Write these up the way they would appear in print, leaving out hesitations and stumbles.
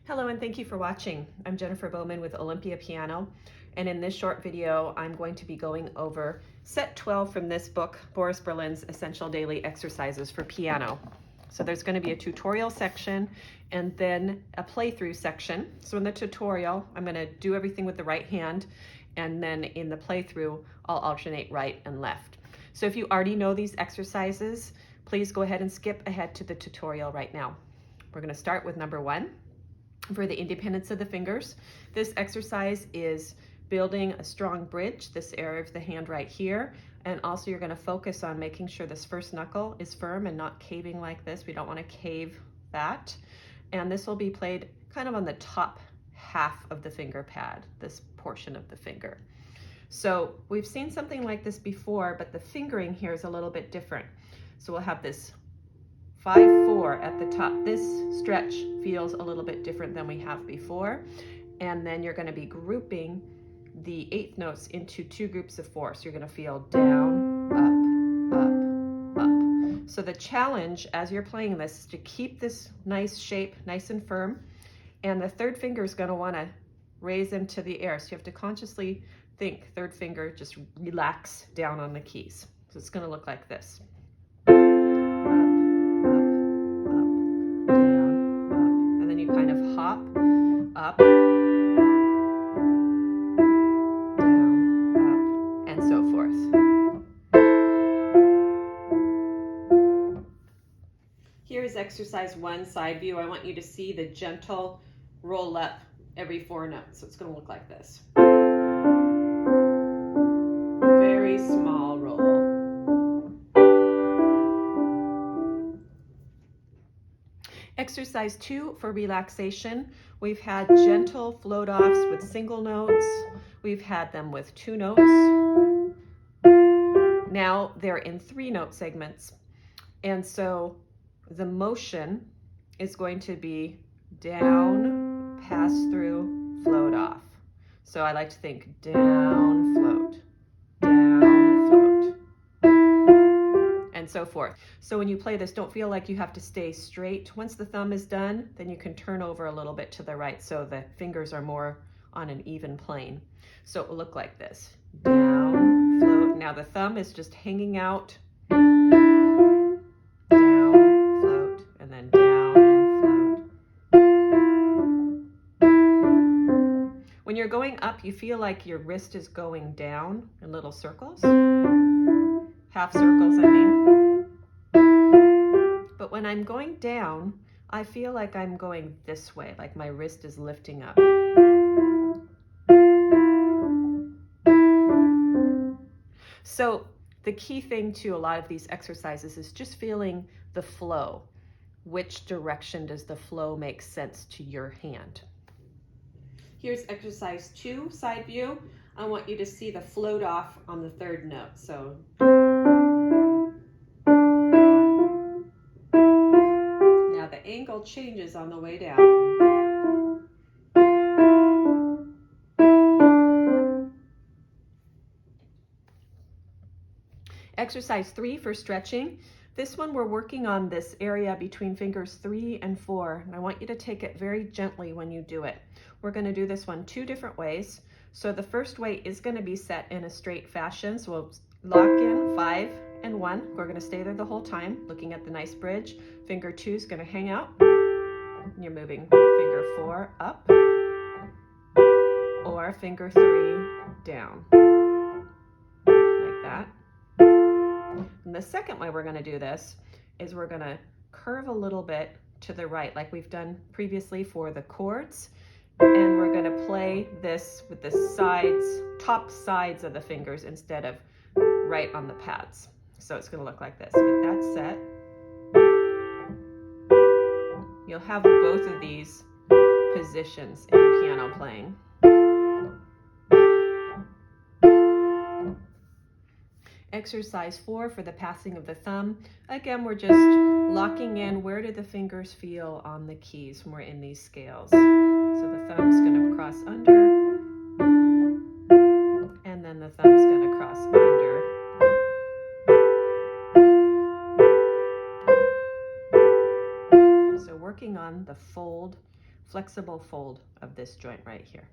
Hello and thank you for watching. I'm Jennifer Bowman with Olympia Piano, and in this short video I'm going to be going over set 12 from this book, Boris Berlin's Essential Daily Exercises for Piano. So there's going to be a tutorial section and then a play-through section. So in the tutorial I'm going to do everything with the right hand, and then in the play-through I'll alternate right and left. So if you already know these exercises, please go ahead and skip ahead to the tutorial right now. We're going to start with number 1. For the independence of the fingers, this exercise is building a strong bridge, this area of the hand right here, and also you're going to focus on making sure this first knuckle is firm and not caving like this. We don't want to cave that. And this will be played kind of on the top half of the finger pad, this portion of the finger. So we've seen something like this before, but the fingering here is a little bit different. So we'll have this 5-4 at the top. This stretch feels a little bit different than we have before. And then you're going to be grouping the eighth notes into 2 groups of 4. So you're going to feel down, up, up, up. So the challenge as you're playing this is to keep this nice shape nice and firm. And the third finger is going to want to raise into the air. So you have to consciously think third finger, just relax down on the keys. So it's going to look like this. Hop, up, down, up, and so forth. Here is exercise 1, side view. I want you to see the gentle roll up every 4 notes. So it's going to look like this. Very small roll. Exercise 2 for relaxation. We've had gentle float offs with single notes. We've had them with 2 notes. Now they're in 3 note segments. And so the motion is going to be down, pass through, float off. So I like to think down, float, down, float, and so forth. So when you play this, don't feel like you have to stay straight. Once the thumb is done, then you can turn over a little bit to the right so the fingers are more on an even plane. So it will look like this. Down, float. Now the thumb is just hanging out. Down, float, and then down, float. When you're going up, you feel like your wrist is going down in little circles. Half circles, I mean. But when I'm going down, I feel like I'm going this way, like my wrist is lifting up. So the key thing to a lot of these exercises is just feeling the flow. Which direction does the flow make sense to your hand? Here's exercise 2, side view. I want you to see the float off on the 3rd note. So now the angle changes on the way down. Exercise 3 for stretching. This one we're working on this area between fingers 3 and 4, and I want you to take it very gently when you do it. We're going to do this one 2 different ways. So the first way is going to be set in a straight fashion. So we'll lock in 5 and 1. We're going to stay there the whole time, looking at the nice bridge. Finger 2 is going to hang out. And you're moving finger 4 up, or finger 3 down, like that. And the second way we're going to do this is we're going to curve a little bit to the right, like we've done previously for the chords. And we're going to play this with the sides, top sides of the fingers instead of right on the pads. So it's going to look like this. Get that set. You'll have both of these positions in piano playing. Exercise 4 for the passing of the thumb. Again, we're just locking in where do the fingers feel on the keys when we're in these scales. So the thumb's going to cross under, and then the thumb's going to cross under. So working on the fold flexible fold of this joint right here.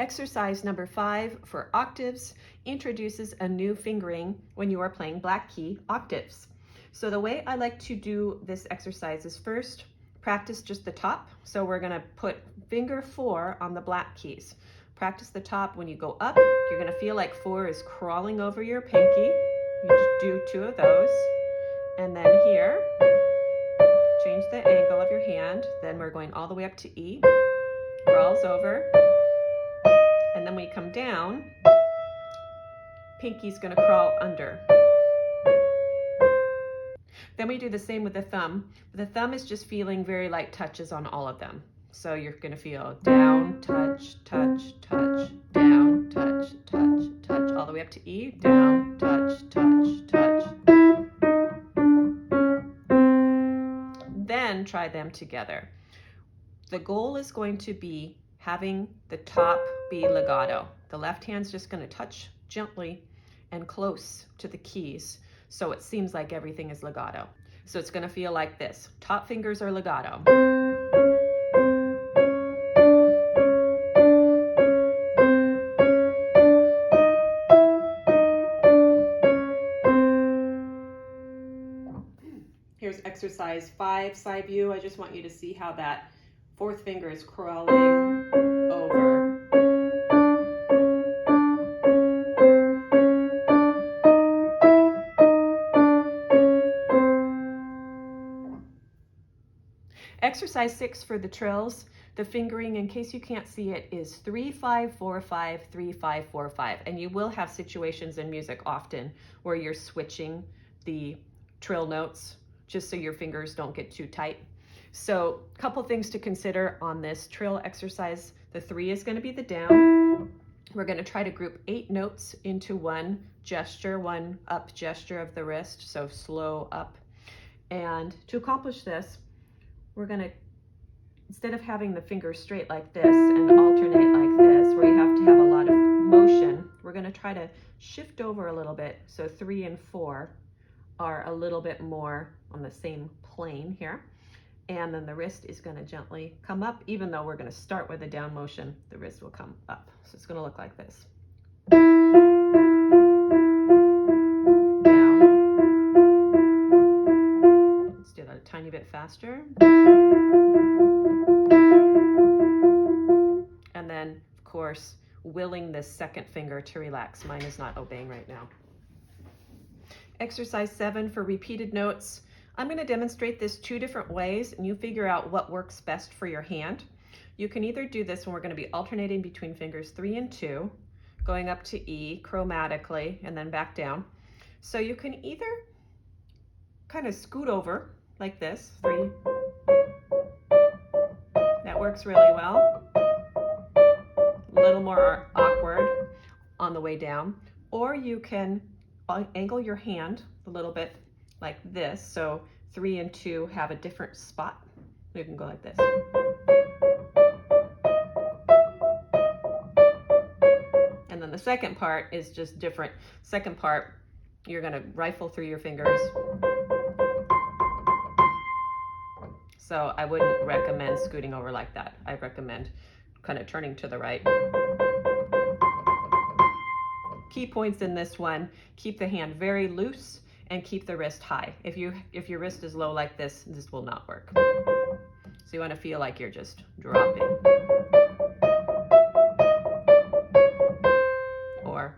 Exercise number 5 for octaves introduces a new fingering when you are playing black key octaves. So the way I like to do this exercise is first practice just the top. So we're going to put finger 4 on the black keys. Practice the top. When you go up, you're going to feel like 4 is crawling over your pinky. You just do 2 of those. And then here, change the angle of your hand. Then we're going all the way up to E. Crawls over. And then when you come down, pinky's going to crawl under. Then we do the same with the thumb. The thumb is just feeling very light touches on all of them. So you're going to feel down, touch, touch, touch, down, touch, touch, touch, all the way up to E, down, touch, touch, touch. Then try them together. The goal is going to be having the top be legato. The left hand's just going to touch gently and close to the keys, so it seems like everything is legato. So it's going to feel like this. Top fingers are legato. Here's exercise 5, side view. I just want you to see how that 4th finger is crawling over. Exercise 6 for the trills. The fingering, in case you can't see it, is 3-5-4-5, 3-5-4-5. And you will have situations in music often where you're switching the trill notes just so your fingers don't get too tight. So a couple things to consider on this trill exercise. The 3 is going to be the down. We're going to try to group 8 notes into one gesture, one up gesture of the wrist, so slow up. And to accomplish this, we're going to, instead of having the fingers straight like this and alternate like this, where you have to have a lot of motion, we're going to try to shift over a little bit. So 3 and 4 are a little bit more on the same plane here. And then the wrist is going to gently come up. Even though we're going to start with a down motion, the wrist will come up. So it's going to look like this. Down. Let's do that a tiny bit faster. And then, of course, willing this second finger to relax. Mine is not obeying right now. Exercise 7 for repeated notes. I'm going to demonstrate this 2 different ways, and you figure out what works best for your hand. You can either do this when we're going to be alternating between fingers 3 and 2, going up to E chromatically, and then back down. So you can either kind of scoot over like this, 3. That works really well. A little more awkward on the way down. Or you can angle your hand a little bit like this, so 3 and 2 have a different spot. You can go like this. And then the second part is just different. Second part, you're going to rifle through your fingers. So I wouldn't recommend scooting over like that. I recommend kind of turning to the right. Key points in this one: keep the hand very loose and keep the wrist high. If your wrist is low like this, this will not work. So you want to feel like you're just dropping. Or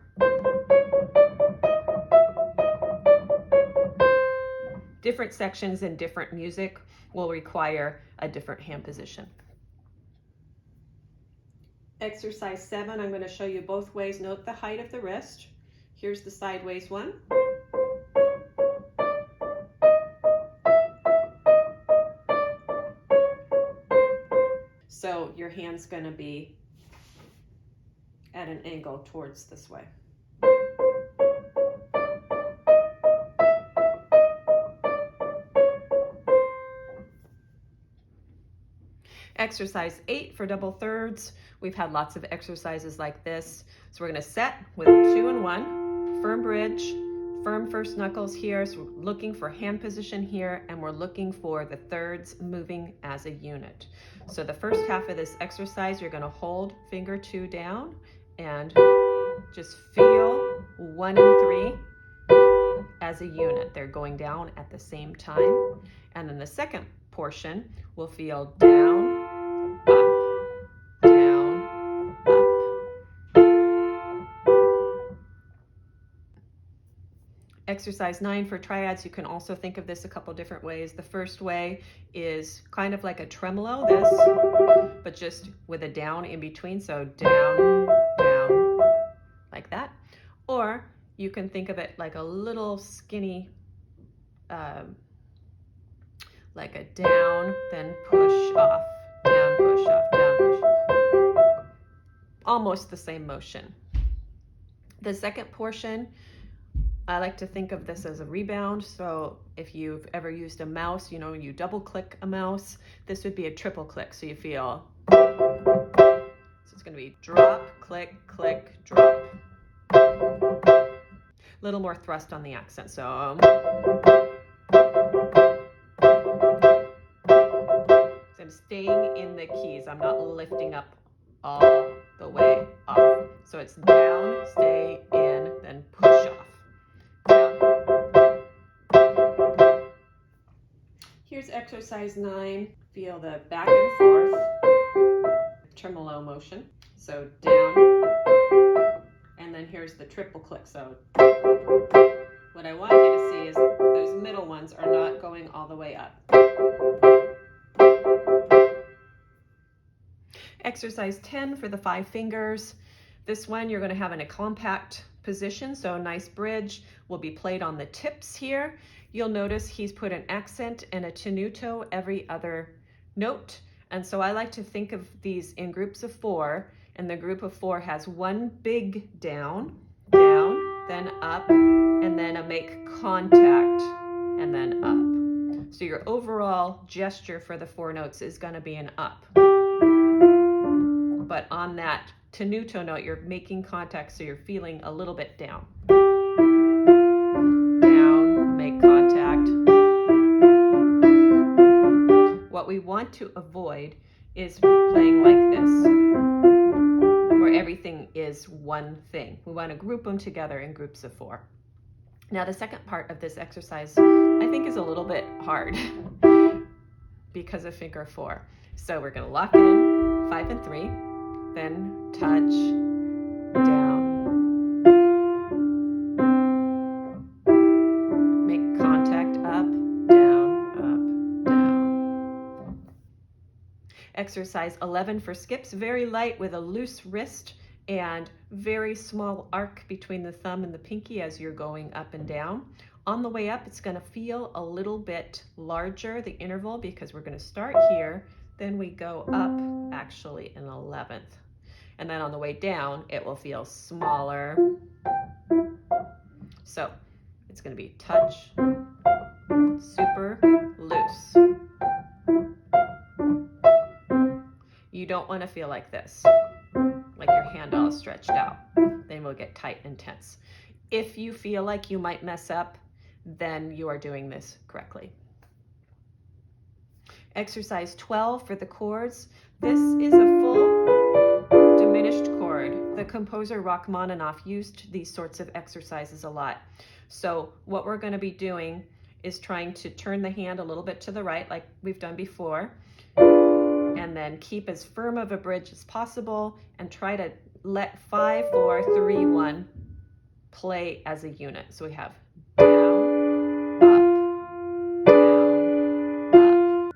different sections in different music will require a different hand position. Exercise 7, I'm going to show you both ways. Note the height of the wrist. Here's the sideways one. So your hand's going to be at an angle towards this way. Exercise 8 for double thirds. We've had lots of exercises like this. So we're going to set with 2 and 1, firm bridge, firm first knuckles here, so we're looking for hand position here, and we're looking for the thirds moving as a unit. So the first half of this exercise, you're going to hold finger 2 down and just feel 1 and 3 as a unit. They're going down at the same time. And then the second portion will feel down, up, down, up. Exercise 9 for triads, you can also think of this a couple different ways. The first way is kind of like a tremolo, this, but just with a down in between. So down, down, like that. Or you can think of it like a little skinny, like a down, then push off, down, push off, down, push. Almost the same motion. The second portion, I like to think of this as a rebound. So if you've ever used a mouse, you know, you double click a mouse, this would be a triple click. So you feel, so it's going to be drop, click, click, drop. A little more thrust on the accent. So I'm staying in the keys. I'm not lifting up all the way off. So it's down, stay in, then push off. Here's exercise 9. Feel the back and forth tremolo motion. So down, and then here's the triple click. So what I want you to see is those middle ones are not going all the way up. Exercise 10 for the 5 fingers. This one you're going to have in a compact position, so a nice bridge will be played on the tips here. You'll notice he's put an accent and a tenuto every other note. And so I like to think of these in groups of 4, and the group of 4 has one big down, down, then up, and then a make contact, and then up. So your overall gesture for the 4 notes is going to be an up. But on that tenuto note, you're making contact, so you're feeling a little bit down. Down, make contact. What we want to avoid is playing like this, where everything is one thing. We want to group them together in groups of 4. Now the second part of this exercise I think is a little bit hard because of finger 4. So we're going to lock in 5 and 3. Then touch, down, make contact, up, down. Exercise 11 for skips, very light with a loose wrist and very small arc between the thumb and the pinky as you're going up and down. On the way up, it's going to feel a little bit larger, the interval, because we're going to start here, then we go up actually an 11th. And then on the way down, it will feel smaller. So it's going to be touch, super, loose. You don't want to feel like this, like your hand all stretched out. Then we'll get tight and tense. If you feel like you might mess up, then you are doing this correctly. Exercise 12 for the chords. This is a full diminished chord. The composer Rachmaninoff used these sorts of exercises a lot. So what we're going to be doing is trying to turn the hand a little bit to the right, like we've done before, and then keep as firm of a bridge as possible and try to let 5, 4, 3, 1 play as a unit. So we have down, up, down, up.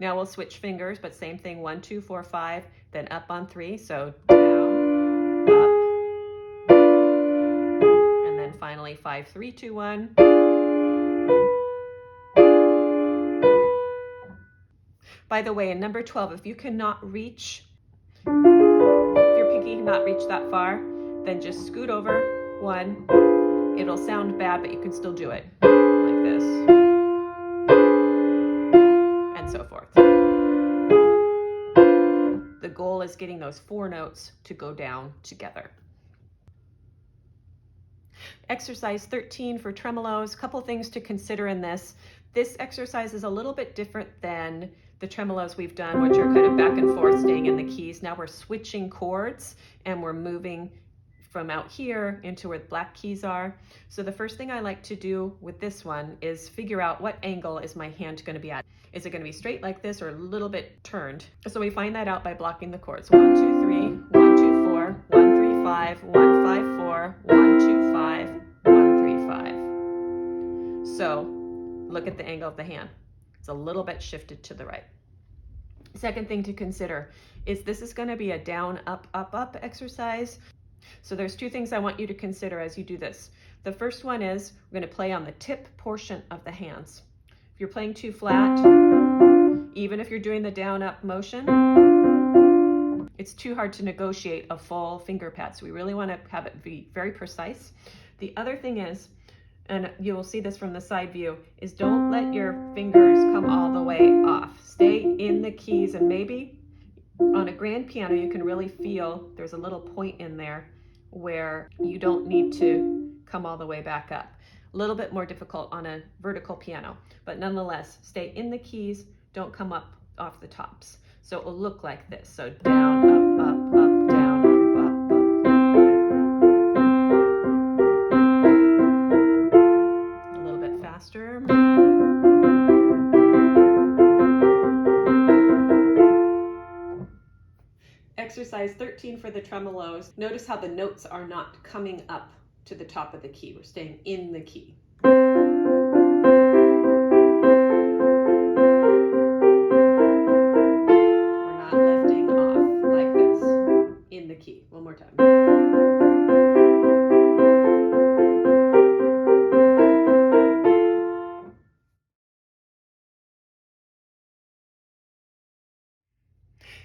Now we'll switch fingers, but same thing, 1, 2, 4, 5, then up on 3. So down, up, and then finally 5, 3, 2, 1. By the way, in number 12, if you cannot reach, if your pinky cannot reach that far, then just scoot over 1. It'll sound bad, but you can still do it like this, and so forth. The goal is getting those 4 notes to go down together. Exercise 13 for tremolos. Couple things to consider in this. This exercise is a little bit different than the tremolos we've done, which are kind of back and forth staying in the keys. Now we're switching chords and we're moving from out here into where the black keys are. So the first thing I like to do with this one is figure out what angle is my hand going to be at. Is it going to be straight like this or a little bit turned? So we find that out by blocking the chords. 1, 2, 3, 1, 2, 4, 1, 3, 5, 1, 5, 4, 1, 2, 5, 1, 3, 5. So look at the angle of the hand. It's a little bit shifted to the right. Second thing to consider is this is going to be a down, up, up, up exercise. So there's two things I want you to consider as you do this. The first one is we're going to play on the tip portion of the hands. If you're playing too flat, even if you're doing the down up motion, it's too hard to negotiate a full finger pad. So we really want to have it be very precise. The other thing is, and you will see this from the side view, is don't let your fingers come all the way off. Stay in the keys, and maybe on a grand piano you can really feel there's a little point in there where you don't need to come all the way back up. A little bit more difficult on a vertical piano, but nonetheless, stay in the keys, don't come up off the tops. So it will look like this. So down, up, up, up, down, up, up, up. A little bit faster. Exercise 13 for the tremolos. Notice how the notes are not coming up to the top of the key. We're staying in the key. We're not lifting off like this. In the key. One more time.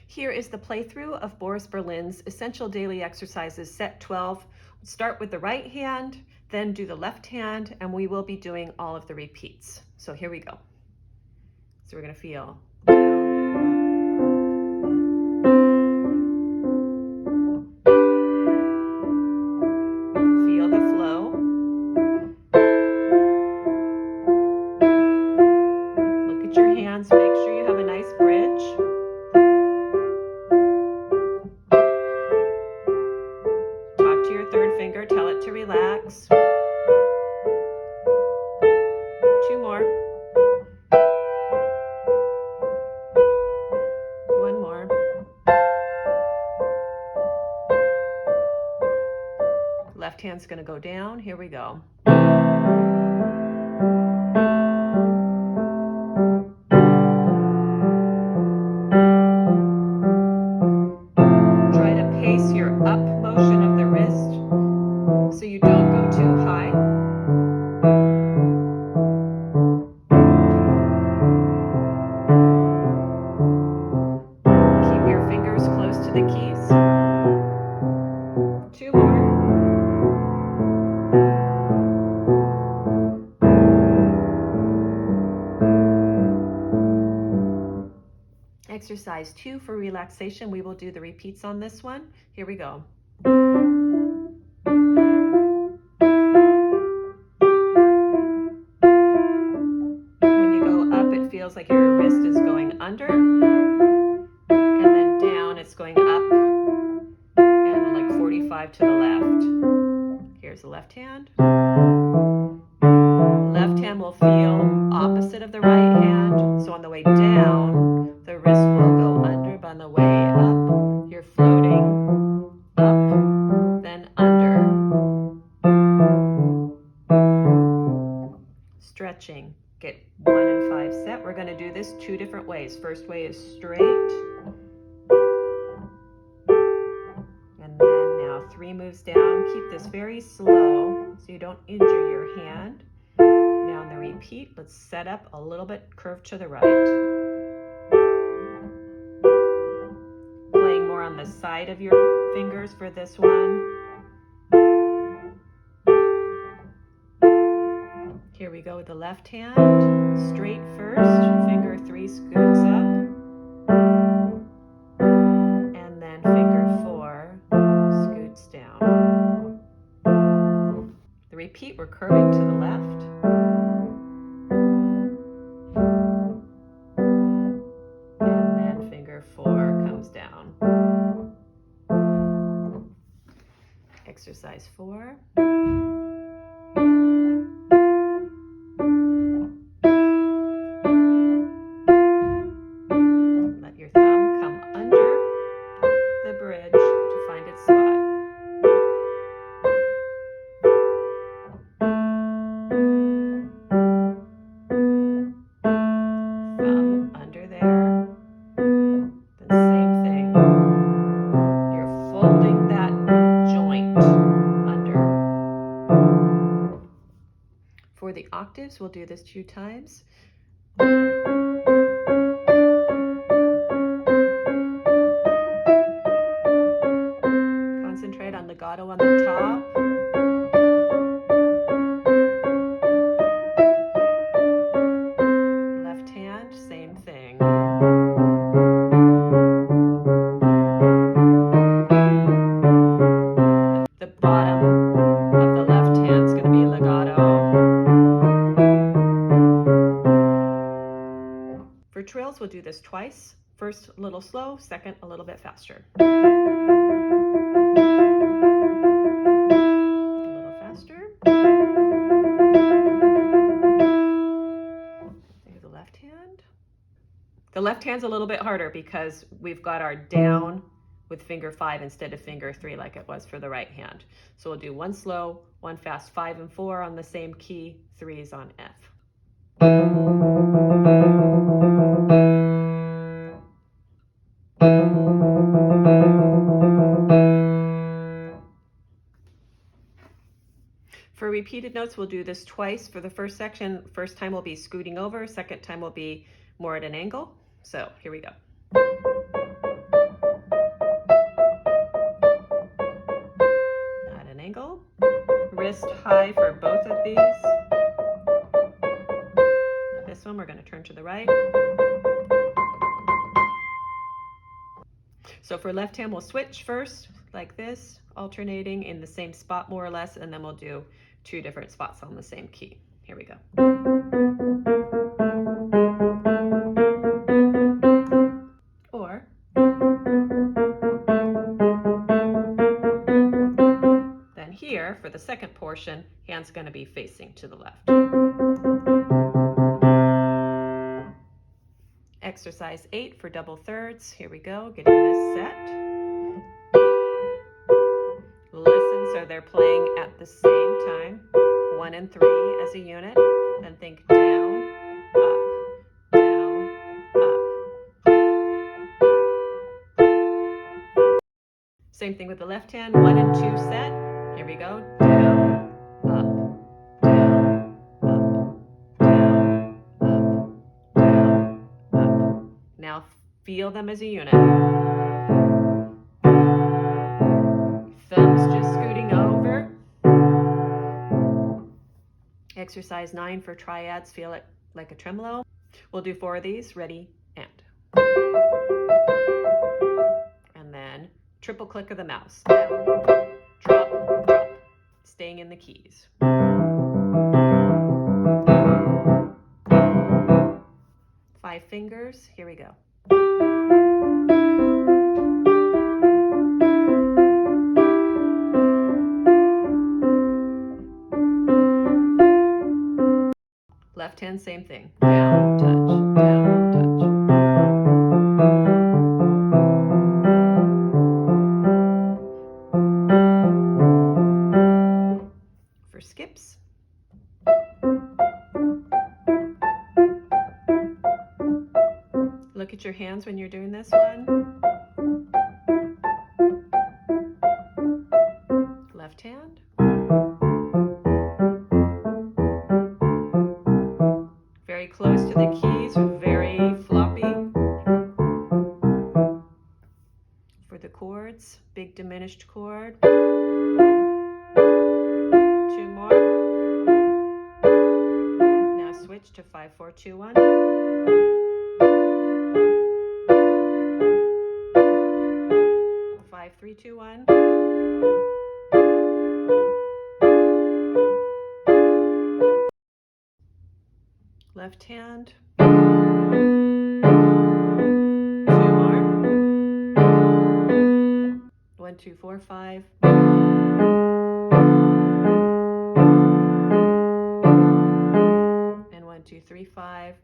Here is the playthrough of Boris Berlin's Essential Daily Exercises, set 12. Start with the right hand, then do the left hand, and we will be doing all of the repeats. So here we go. So we're going to feel. Feel the flow. Look at your hands. Make sure you have a nice bridge. Tell it to relax. 2 more. 1 more. Left hand's going to go down. Here we go. Try to pace your up motion of the wrist so you don't go too high. Keep your fingers close to the keys. 2 more. Exercise 2 for relaxation. We will do the repeats on this one. Here we go. Feels like your wrist is going under, and then down it's going up, and like 45 to the left. Here's the left hand. Left hand will feel opposite of the right hand, so on the way down the wrist will go under, but on the way up you're floating up, then under. Stretching. Get 1 and 5 set. We're going to do this 2 different ways. First way is straight. And then now 3 moves down. Keep this very slow so you don't injure your hand. Now in the repeat, let's set up a little bit curved to the right. Playing more on the side of your fingers for this one. Here we go with the left hand, straight first, finger 3 scoots up, and then finger 4 scoots down. The repeat, we're curving to the left. And then finger 4 comes down. Exercise 4. Let your thumb come under the bridge to find its spot. Thumb under there. The same thing. You're folding that joint under. For the octaves, we'll do this 2 times. Concentrate on legato on the top. Left hand, same thing. The bottom of the left hand is going to be legato. For trills, we'll do this twice. First a little slow, second a little bit faster. A little faster. There's the left hand. The left hand's a little bit harder because we've got our down with finger 5 instead of finger 3 like it was for the right hand. So we'll do 1 slow, 1 fast, 5 and 4 on the same key, 3s on F. For repeated notes, we'll do this twice. For the first section, first time we'll be scooting over, second time we'll be more at an angle. So here we go. At an angle. Wrist high for both of these. This one we're going to turn to the right. So for left hand, we'll switch first like this, alternating in the same spot more or less, and then we'll do 2 different spots on the same key. Here we go. Or then here, for the second portion, hand's going to be facing to the left. Exercise 8 for double thirds. Here we go, getting this set. Listen, so they're playing at the same time, 1 and 3 as a unit. Then think down, up, down, up. Same thing with the left hand, 1 and 2 set. Here we go, down, up, down, up, down, up, down, up. Now feel them as a unit. Thumbs just scooting over. Exercise 9 for triads, feel it like a tremolo. We'll do 4 of these, ready, and. And then triple click of the mouse. Down, drop, drop, staying in the keys. 5 fingers, here we go. Left hand, same thing. Down, touch, down, touch. For skips. Look at your hands when you're doing this one. Left hand. Very close to the keys, very floppy. For the chords, big diminished chord. 2 more. Now switch to 5, 4, 2, 1. 5, 3, 2, 1. Left hand. 2 more. 1, 2, 4, 5. And 1, 2, 3, 5.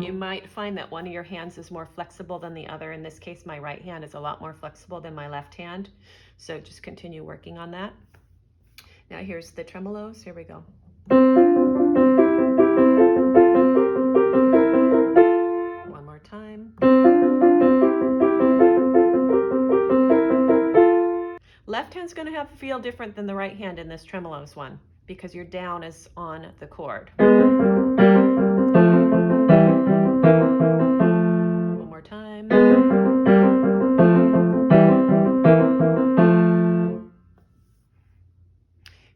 You might find that one of your hands is more flexible than the other. In this case, my right hand is a lot more flexible than my left hand. So just continue working on that. Now here's the tremolos. Here we go. One more time. Left hand's going to feel different than the right hand in this tremolos one because your down is on the chord. One more time.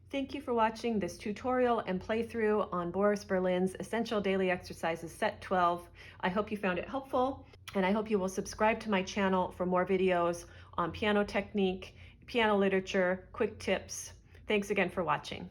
Thank you for watching this tutorial and playthrough on Boris Berlin's Essential Daily Exercises Set 12. I hope you found it helpful, and I hope you will subscribe to my channel for more videos on piano technique, piano literature, quick tips. Thanks again for watching.